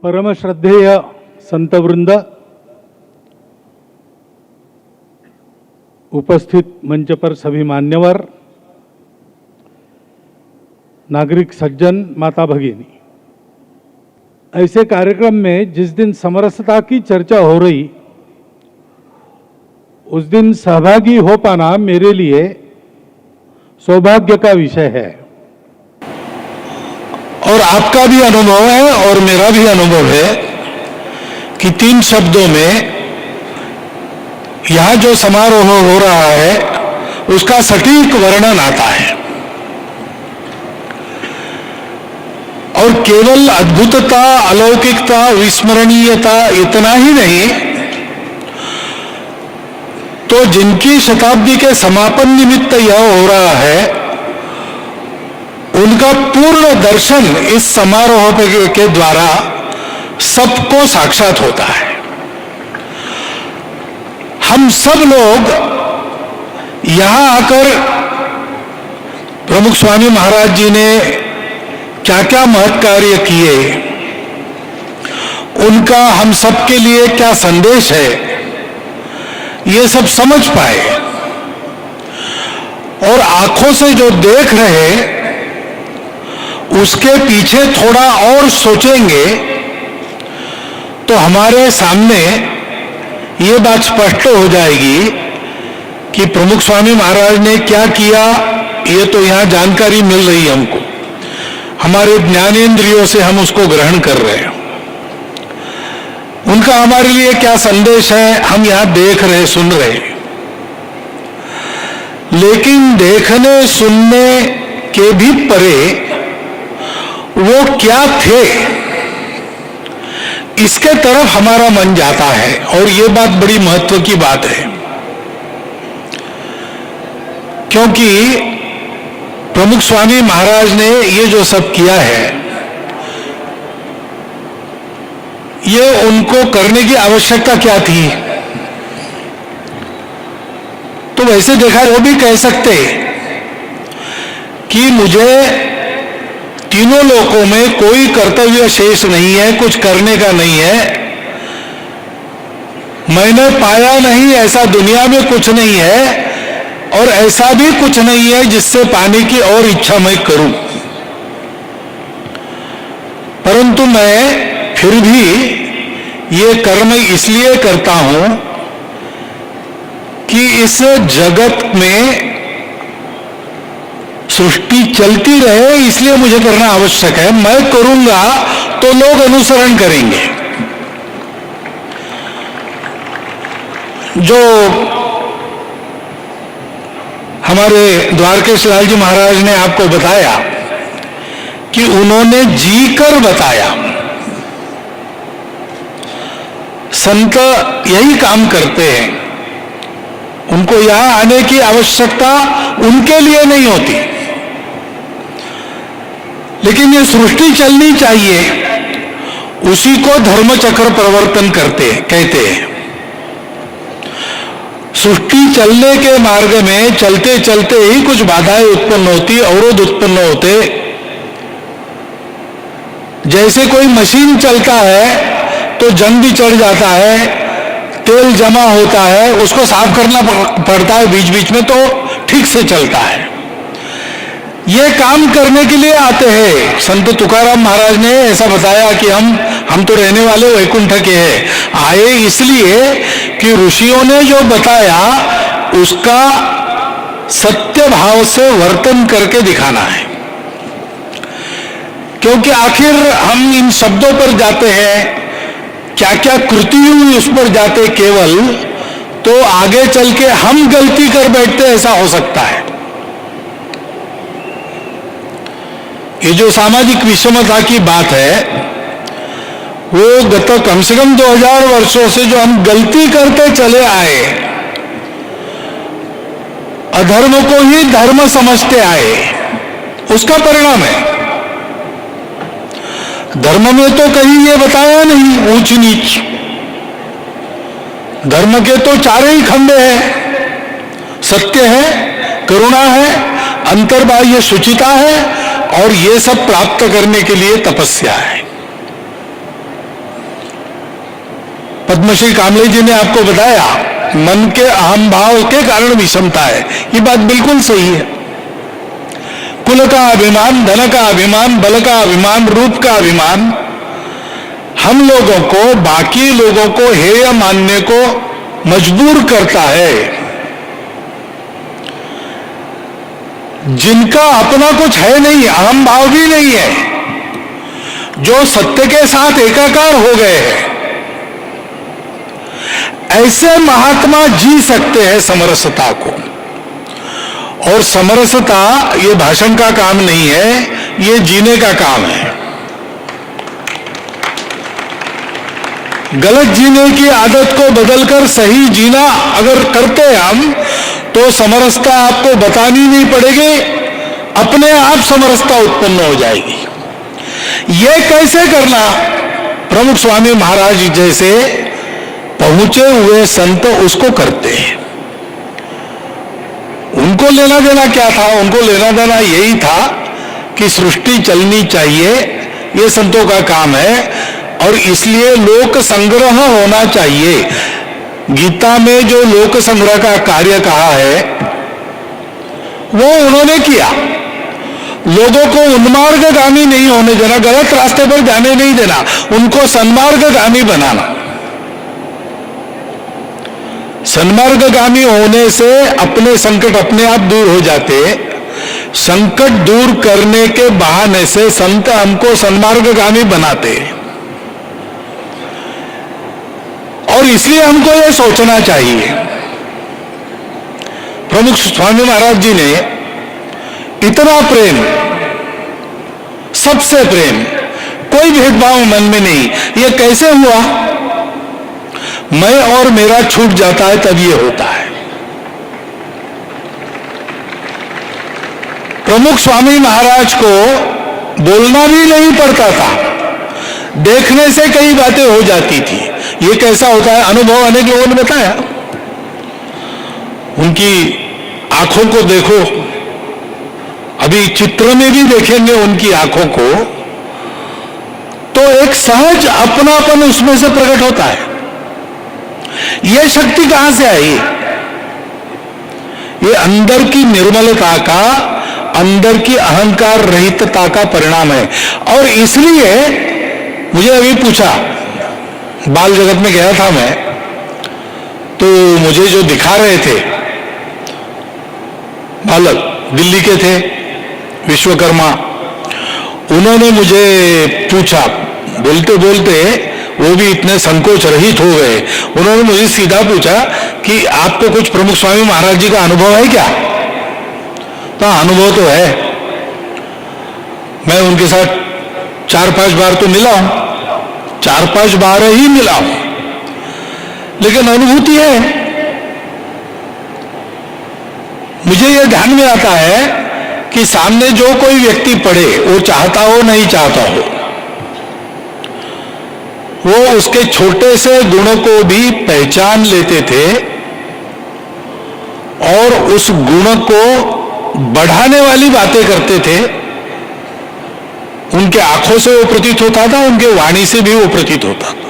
परमश्रद्धेय संतवृंद, उपस्थित मंच पर सभी मान्यवर, नागरिक सज्जन, माता भगिनी, ऐसे कार्यक्रम में जिस दिन समरसता की चर्चा हो रही, उस दिन सहभागी हो पाना मेरे लिए सौभाग्य का विषय है। और आपका भी अनुभव है और मेरा भी अनुभव है कि 3 शब्दों में यहां जो समारोह हो रहा है उसका सटीक वर्णन आता है। और केवल अद्भुतता, अलौकिकता, विस्मरणीयता इतना ही नहीं, तो जिनकी शताब्दी के समापन निमित्त यह हो रहा है उनका पूर्ण दर्शन इस समारोह के द्वारा सबको साक्षात होता है। हम सब लोग यहां आकर प्रमुख स्वामी महाराज जी ने क्या क्या महत् कार्य किए, उनका हम सबके लिए क्या संदेश है, ये सब समझ पाए। और आंखों से जो देख रहे उसके पीछे थोड़ा और सोचेंगे तो हमारे सामने ये बात स्पष्ट हो जाएगी कि प्रमुख स्वामी महाराज ने क्या किया, ये तो यहां जानकारी मिल रही है हमको, हमारे ज्ञानेंद्रियों से हम उसको ग्रहण कर रहे हैं। उनका हमारे लिए क्या संदेश है हम यहां देख रहे, सुन रहे। लेकिन देखने सुनने के भी परे वो क्या थे, इसके तरफ हमारा मन जाता है। और ये बात बड़ी महत्व की बात है, क्योंकि प्रमुख स्वामी महाराज ने ये जो सब किया है, ये उनको करने की आवश्यकता क्या थी? तो वैसे देखा वो भी कह सकते कि मुझे तीनों लोकों में कोई कर्तव्य शेष नहीं है, कुछ करने का नहीं है, मैंने पाया नहीं ऐसा दुनिया में कुछ नहीं है, और ऐसा भी कुछ नहीं है जिससे पाने की और इच्छा मैं करूं। परंतु मैं फिर भी ये कर्म इसलिए करता हूं कि इस जगत में सृष्टि चलती रहे, इसलिए मुझे करना आवश्यक है। मैं करूंगा तो लोग अनुसरण करेंगे। जो हमारे द्वारकेश लाल जी महाराज ने आपको बताया कि उन्होंने जी कर बताया, संत यही काम करते हैं। उनको यहां आने की आवश्यकता उनके लिए नहीं होती, लेकिन ये सृष्टि चलनी चाहिए, उसी को धर्मचक्र प्रवर्तन कहते हैं। सृष्टि चलने के मार्ग में चलते चलते ही कुछ बाधाएं उत्पन्न होती, अवरोध उत्पन्न होते। जैसे कोई मशीन चलता है तो जंग भी चढ़ जाता है, तेल जमा होता है, उसको साफ करना पड़ता है बीच बीच में, तो ठीक से चलता है। ये काम करने के लिए आते हैं। संत तुकाराम महाराज ने ऐसा बताया कि हम तो रहने वाले वैकुंठ के हैं, आए इसलिए कि ऋषियों ने जो बताया उसका सत्य भाव से वर्तन करके दिखाना है। क्योंकि आखिर हम इन शब्दों पर जाते हैं, क्या क्या कृति हुई उस पर जाते केवल, तो आगे चल के हम गलती कर बैठते, ऐसा हो सकता है। ये जो सामाजिक विषमता की बात है, वो गत कम से कम 2000 वर्षों से जो हम गलती करते चले आए, अधर्म को ही धर्म समझते आए, उसका परिणाम है। धर्म में तो कहीं ये बताया नहीं ऊंच नीच, धर्म के तो 4 ही खंडे हैं, सत्य है, करुणा है, अंतर्बाह्य शुचिता है, और ये सब प्राप्त करने के लिए तपस्या है। पद्मश्री कामले जी ने आपको बताया, मन के अहम भाव के कारण विषमता है, ये बात बिल्कुल सही है। कुल का अभिमान, धन का अभिमान, बल का अभिमान, रूप का अभिमान हम लोगों को बाकी लोगों को हेय मानने को मजबूर करता है। जिनका अपना कुछ है नहीं, अहम भाव भी नहीं है, जो सत्य के साथ एकाकार हो गए हैं, ऐसे महात्मा जी सकते हैं समरसता को। और समरसता ये भाषण का काम नहीं है, ये जीने का काम है। गलत जीने की आदत को बदलकर सही जीना अगर करते हैं हम, तो समरसता आपको बतानी नहीं पड़ेगी, अपने आप समरसता उत्पन्न हो जाएगी। ये कैसे करना? प्रमुख स्वामी महाराज जैसे पहुंचे हुए संत उसको करते हैं। उनको लेना देना क्या था? उनको लेना देना यही था कि सृष्टि चलनी चाहिए, ये संतों का काम है, और इसलिए लोक संग्रह होना चाहिए। गीता में जो लोक संग्रह का कार्य कहा है वो उन्होंने किया। लोगों को उन्मार्गगामी नहीं होने देना, गलत रास्ते पर जाने नहीं देना, उनको सन्मार्गगामी बनाना। सन्मार्गगामी होने से अपने संकट अपने आप दूर हो जाते। संकट दूर करने के बहाने से संत हमको सन्मार्गगामी बनाते। और इसलिए हमको यह सोचना चाहिए, प्रमुख स्वामी महाराज जी ने इतना प्रेम, सबसे प्रेम, कोई भेदभाव मन में नहीं। यह कैसे हुआ? मैं और मेरा छूट जाता है तब ये होता है। प्रमुख स्वामी महाराज को बोलना भी नहीं पड़ता था, देखने से कई बातें हो जाती थी। ये कैसा होता है? अनुभव अनेक लोगों ने बताया। उनकी आंखों को देखो, अभी चित्र में भी देखेंगे उनकी आंखों को, तो एक सहज अपनापन उसमें से प्रकट होता है। यह शक्ति कहां से आई? ये अंदर की निर्मलता का, अंदर की अहंकार रहितता का परिणाम है। और इसलिए मुझे अभी पूछा, बाल जगत में गया था मैं, तो मुझे जो दिखा रहे थे बालक, दिल्ली के थे, विश्वकर्मा, उन्होंने मुझे पूछा, बोलते बोलते वो भी इतने संकोच रहित हो गए, उन्होंने मुझे सीधा पूछा कि आपको कुछ प्रमुख स्वामी महाराज जी का अनुभव है क्या? तो अनुभव तो है, मैं उनके साथ 4-5 बार तो मिला हूं, 4-5 बार ही मिला हूं, लेकिन अनुभूति है। मुझे यह ध्यान में आता है कि सामने जो कोई व्यक्ति पढ़े, वो चाहता हो नहीं चाहता हो, वो उसके छोटे से गुणों को भी पहचान लेते थे और उस गुण को बढ़ाने वाली बातें करते थे। उनके आंखों से वो प्रतीत होता था, उनके वाणी से भी वो प्रतीत होता था।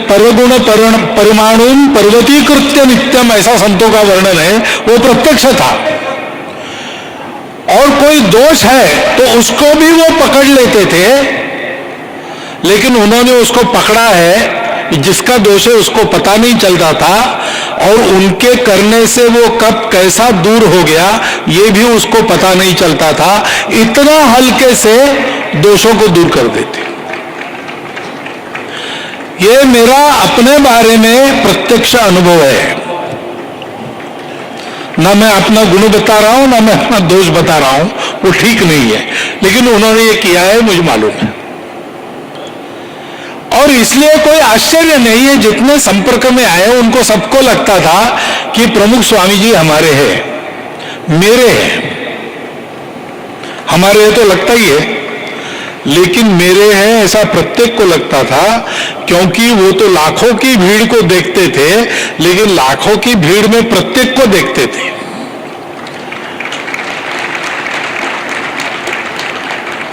परगुण परिमाणु पर्वतीकृत्य नित्यम, ऐसा संतों का वर्णन है, वो प्रत्यक्ष था। और कोई दोष है तो उसको भी वो पकड़ लेते थे, लेकिन उन्होंने उसको पकड़ा है, जिसका दोष है उसको पता नहीं चलता था, और उनके करने से वो कब कैसा दूर हो गया ये भी उसको पता नहीं चलता था। इतना हल्के से दोषों को दूर कर देते। ये मेरा अपने बारे में प्रत्यक्ष अनुभव है। ना मैं अपना गुण बता रहा हूं, ना मैं अपना दोष बता रहा हूं, वो ठीक नहीं है, लेकिन उन्होंने ये किया है, मुझे मालूम है। और इसलिए कोई आश्चर्य नहीं है, जितने संपर्क में आए उनको सबको लगता था कि प्रमुख स्वामी जी हमारे हैं, मेरे हैं। हमारे हैं तो लगता ही है, लेकिन मेरे हैं ऐसा प्रत्येक को लगता था, क्योंकि वो तो लाखों की भीड़ को देखते थे, लेकिन लाखों की भीड़ में प्रत्येक को देखते थे।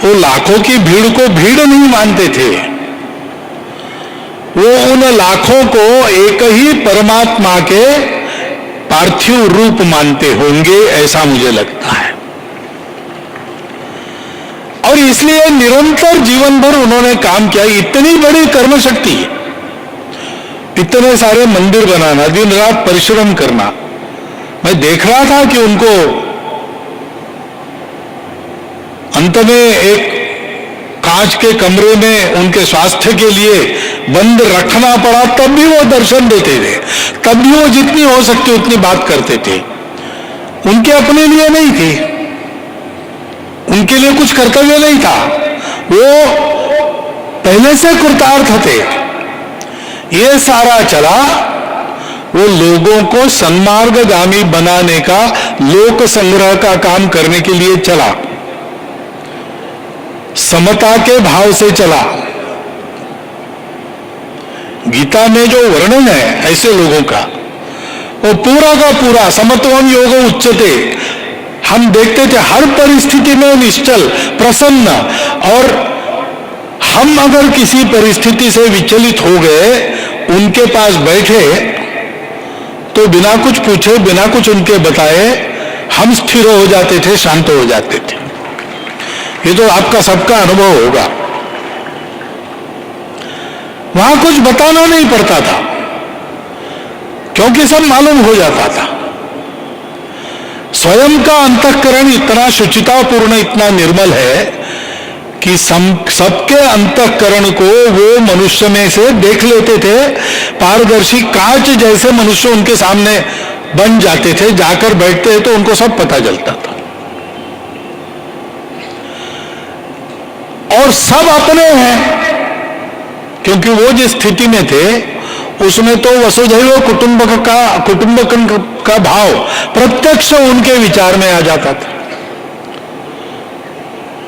वो लाखों की भीड़ को भीड़ नहीं मानते थे, वो उन लाखों को एक ही परमात्मा के पार्थिव रूप मानते होंगे, ऐसा मुझे लगता है। और इसलिए निरंतर जीवन भर उन्होंने काम किया। इतनी बड़ी कर्म शक्ति, इतने सारे मंदिर बनाना, दिन रात परिश्रम करना। मैं देख रहा था कि उनको अंत में एक कांच के कमरे में उनके स्वास्थ्य के लिए बंद रखना पड़ा, तब भी वो दर्शन देते थे, तब भी वो जितनी हो सकती उतनी बात करते थे। उनके अपने लिए नहीं थी, उनके लिए कुछ कर्तव्य नहीं था, वो पहले से कृतार्थ थे। ये सारा चला वो लोगों को सन्मार्गगामी बनाने का, लोक संग्रह का काम करने के लिए चला, समता के भाव से चला। गीता में जो वर्णन है ऐसे लोगों का, वो पूरा का पूरा समत्वम योग उच्चते। हम देखते थे हर परिस्थिति में निश्चल, प्रसन्न। और हम अगर किसी परिस्थिति से विचलित हो गए, उनके पास बैठे तो बिना कुछ पूछे, बिना कुछ उनके बताए हम स्थिर हो जाते थे, शांत हो जाते थे। ये तो आपका सबका अनुभव होगा। वहां कुछ बताना नहीं पड़ता था, क्योंकि सब मालूम हो जाता था। स्वयं का अंतःकरण इतना शुचितापूर्ण, इतना निर्मल है कि सबके अंतःकरण को वो मनुष्य में से देख लेते थे। पारदर्शी कांच जैसे मनुष्य उनके सामने बन जाते थे, जाकर बैठते तो उनको सब पता चलता था। और सब अपने हैं, क्योंकि वो जिस स्थिति में थे उसमें तो वसुधैव कुटुंबकम का भाव प्रत्यक्ष उनके विचार में आ जाता था।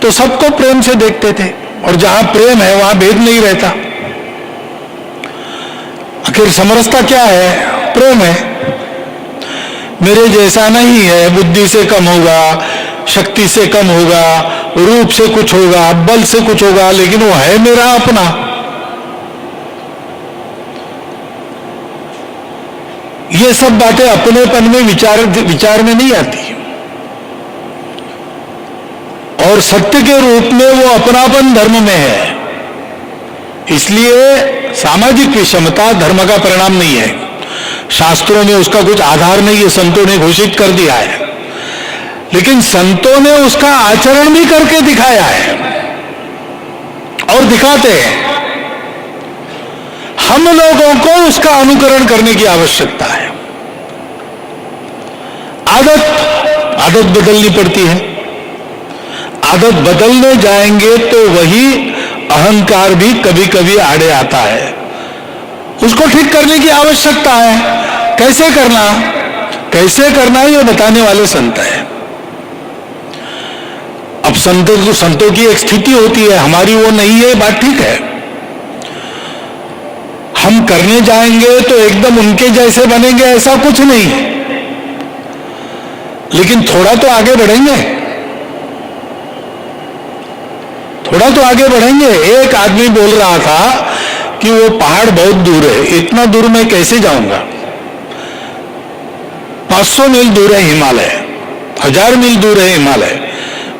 तो सबको प्रेम से देखते थे, और जहां प्रेम है वहां भेद नहीं रहता। आखिर समरसता क्या है? प्रेम है। मेरे जैसा नहीं है, बुद्धि से कम होगा, शक्ति से कम होगा, रूप से कुछ होगा, बल से कुछ होगा, लेकिन वो है मेरा अपना। ये सब बातें अपनेपन में विचार में नहीं आती। और सत्य के रूप में वो अपनापन धर्म में है। इसलिए सामाजिक विषमता धर्म का परिणाम नहीं है। शास्त्रों में उसका कुछ आधार नहीं है, संतों ने घोषित कर दिया है, लेकिन संतों ने उसका आचरण भी करके दिखाया है और दिखाते हैं। हम लोगों को उसका अनुकरण करने की आवश्यकता है। आदत बदलनी पड़ती है। आदत बदलने जाएंगे तो वही अहंकार भी कभी कभी आड़े आता है। उसको ठीक करने की आवश्यकता है। कैसे करना ये बताने वाले संत हैं। अब संतों की एक स्थिति होती है, हमारी वो नहीं है, बात ठीक है। हम करने जाएंगे तो एकदम उनके जैसे बनेंगे ऐसा कुछ नहीं है, लेकिन थोड़ा तो आगे बढ़ेंगे, थोड़ा तो आगे बढ़ेंगे। एक आदमी बोल रहा था कि वो पहाड़ बहुत दूर है, इतना दूर मैं कैसे जाऊंगा? 500 मील दूर है हिमालय, 1000 मील दूर है हिमालय,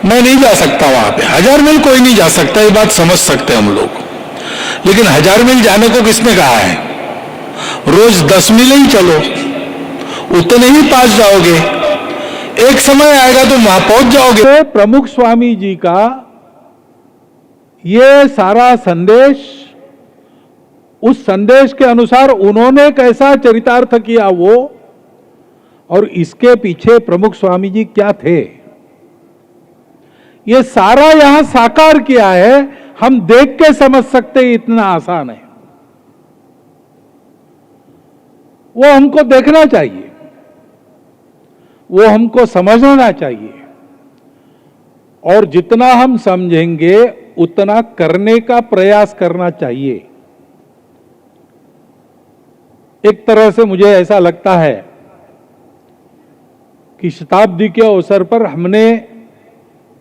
मैं नहीं जा सकता वहां पे। 1000 मील कोई नहीं जा सकता, ये बात समझ सकते हम लोग, लेकिन 1000 मील जाने को किसने कहा है? रोज 10 मील ही चलो, उतने ही पास जाओगे। एक समय आएगा तो वहां पहुंच जाओगे। प्रमुख स्वामी जी का ये सारा संदेश, उस संदेश के अनुसार उन्होंने कैसा चरितार्थ किया वो, और इसके पीछे प्रमुख स्वामी जी क्या थे, ये सारा यहां साकार किया है। हम देख के समझ सकते हैं, इतना आसान है। वो हमको देखना चाहिए, वो हमको समझना चाहिए, और जितना हम समझेंगे उतना करने का प्रयास करना चाहिए। एक तरह से मुझे ऐसा लगता है कि शताब्दी के अवसर पर हमने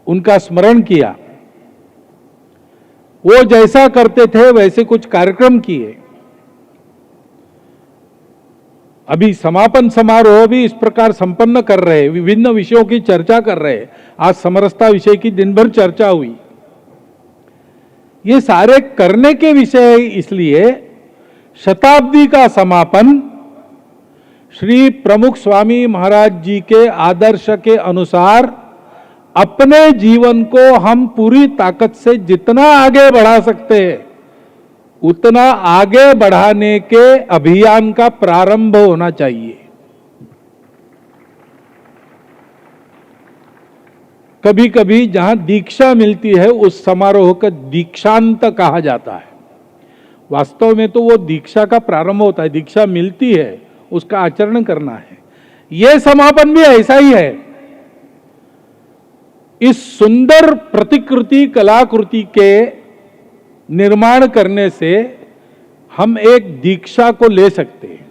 उनका स्मरण किया। वो जैसा करते थे वैसे कुछ कार्यक्रम किए, अभी समापन समारोह भी इस प्रकार संपन्न कर रहे हैं, विभिन्न विषयों की चर्चा कर रहे हैं। आज समरसता विषय की दिन भर चर्चा हुई। ये सारे करने के विषय, इसलिए शताब्दी का समापन श्री प्रमुख स्वामी महाराज जी के आदर्श के अनुसार अपने जीवन को हम पूरी ताकत से जितना आगे बढ़ा सकते हैं उतना आगे बढ़ाने के अभियान का प्रारंभ होना चाहिए। कभी कभी जहां दीक्षा मिलती है उस समारोह का दीक्षांत कहा जाता है। वास्तव में तो वो दीक्षा का प्रारंभ होता है, दीक्षा मिलती है, उसका आचरण करना है। यह समापन भी ऐसा ही है। इस सुंदर प्रतिकृति कलाकृति के निर्माण करने से हम एक दीक्षा को ले सकते हैं।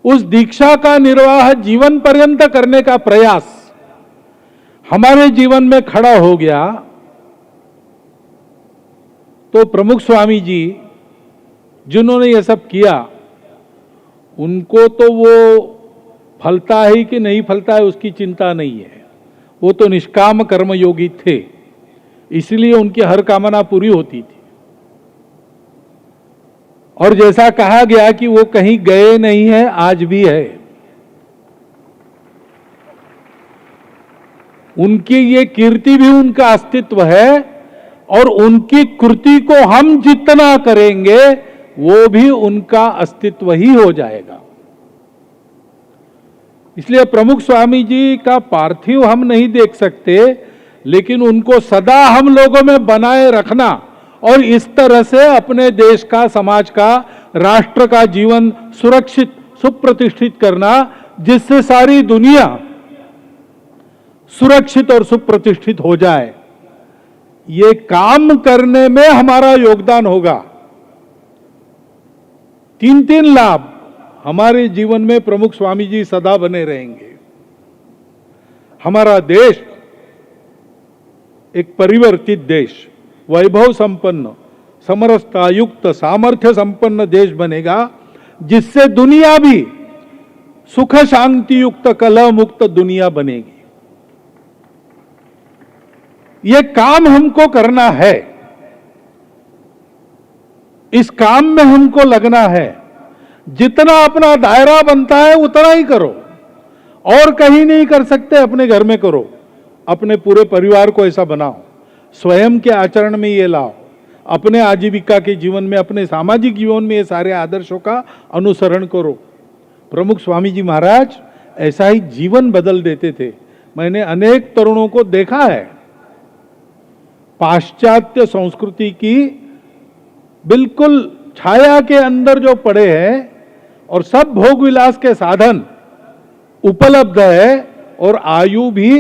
उस दीक्षा का निर्वाह जीवन पर्यंत करने का प्रयास हमारे जीवन में खड़ा हो गया तो प्रमुख स्वामी जी जिन्होंने ये सब किया, उनको तो वो फलता है कि नहीं फलता है उसकी चिंता नहीं है। वो तो निष्काम कर्मयोगी थे, इसलिए उनकी हर कामना पूरी होती थी। और जैसा कहा गया कि वो कहीं गए नहीं है, आज भी है। उनकी ये कीर्ति भी उनका अस्तित्व है और उनकी कृति को हम जितना करेंगे वो भी उनका अस्तित्व ही हो जाएगा। इसलिए प्रमुख स्वामी जी का पार्थिव हम नहीं देख सकते, लेकिन उनको सदा हम लोगों में बनाए रखना और इस तरह से अपने देश का, समाज का, राष्ट्र का जीवन सुरक्षित, सुप्रतिष्ठित करना, जिससे सारी दुनिया सुरक्षित और सुप्रतिष्ठित हो जाए, ये काम करने में हमारा योगदान होगा। 3-3 लाभ हमारे जीवन में प्रमुख स्वामी जी सदा बने रहेंगे। हमारा देश एक परिवर्तित देश, वैभव संपन्न, समरसता युक्त, सामर्थ्य संपन्न देश बनेगा, जिससे दुनिया भी सुख शांति युक्त, कलह मुक्त दुनिया बनेगी। यह काम हमको करना है, इस काम में हमको लगना है। जितना अपना दायरा बनता है उतना ही करो, और कहीं नहीं कर सकते, अपने घर में करो, अपने पूरे परिवार को ऐसा बनाओ, स्वयं के आचरण में ये लाओ, अपने आजीविका के जीवन में, अपने सामाजिक जीवन में ये सारे आदर्शों का अनुसरण करो। प्रमुख स्वामी जी महाराज ऐसा ही जीवन बदल देते थे। मैंने अनेक तरुणों को देखा है, पाश्चात्य संस्कृति की बिल्कुल छाया के अंदर जो पड़े हैं और सब भोग विलास के साधन उपलब्ध है और आयु भी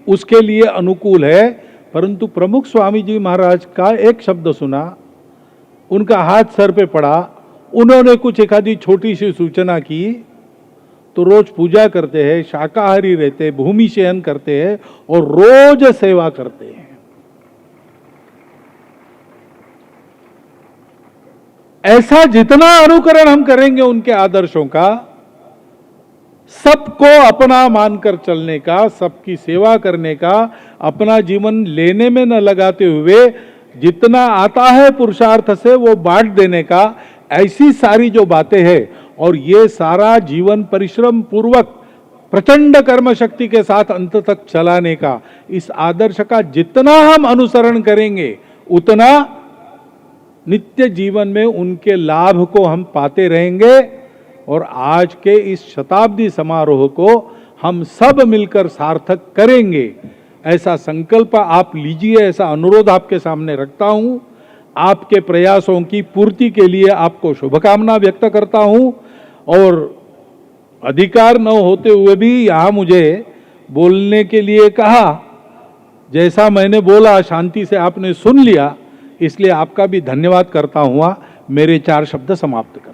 उसके लिए अनुकूल है, परंतु प्रमुख स्वामी जी महाराज का एक शब्द सुना, उनका हाथ सर पे पड़ा, उन्होंने कुछ एक आधी छोटी सी सूचना की तो रोज पूजा करते हैं, शाकाहारी रहते हैं, भूमि शयन करते हैं और रोज सेवा करते हैं। ऐसा जितना अनुकरण हम करेंगे उनके आदर्शों का, सबको अपना मानकर चलने का, सबकी सेवा करने का, अपना जीवन लेने में न लगाते हुए जितना आता है पुरुषार्थ से वो बांट देने का, ऐसी सारी जो बातें हैं और ये सारा जीवन परिश्रम पूर्वक प्रचंड कर्म शक्ति के साथ अंत तक चलाने का, इस आदर्श का जितना हम अनुसरण करेंगे उतना नित्य जीवन में उनके लाभ को हम पाते रहेंगे और आज के इस शताब्दी समारोह को हम सब मिलकर सार्थक करेंगे। ऐसा संकल्प आप लीजिए, ऐसा अनुरोध आपके सामने रखता हूं। आपके प्रयासों की पूर्ति के लिए आपको शुभकामना व्यक्त करता हूं और अधिकार न होते हुए भी यहां मुझे बोलने के लिए कहा, जैसा मैंने बोला शांति से आपने सुन लिया, इसलिए आपका भी धन्यवाद करता हुआ मेरे 4 शब्द समाप्त कर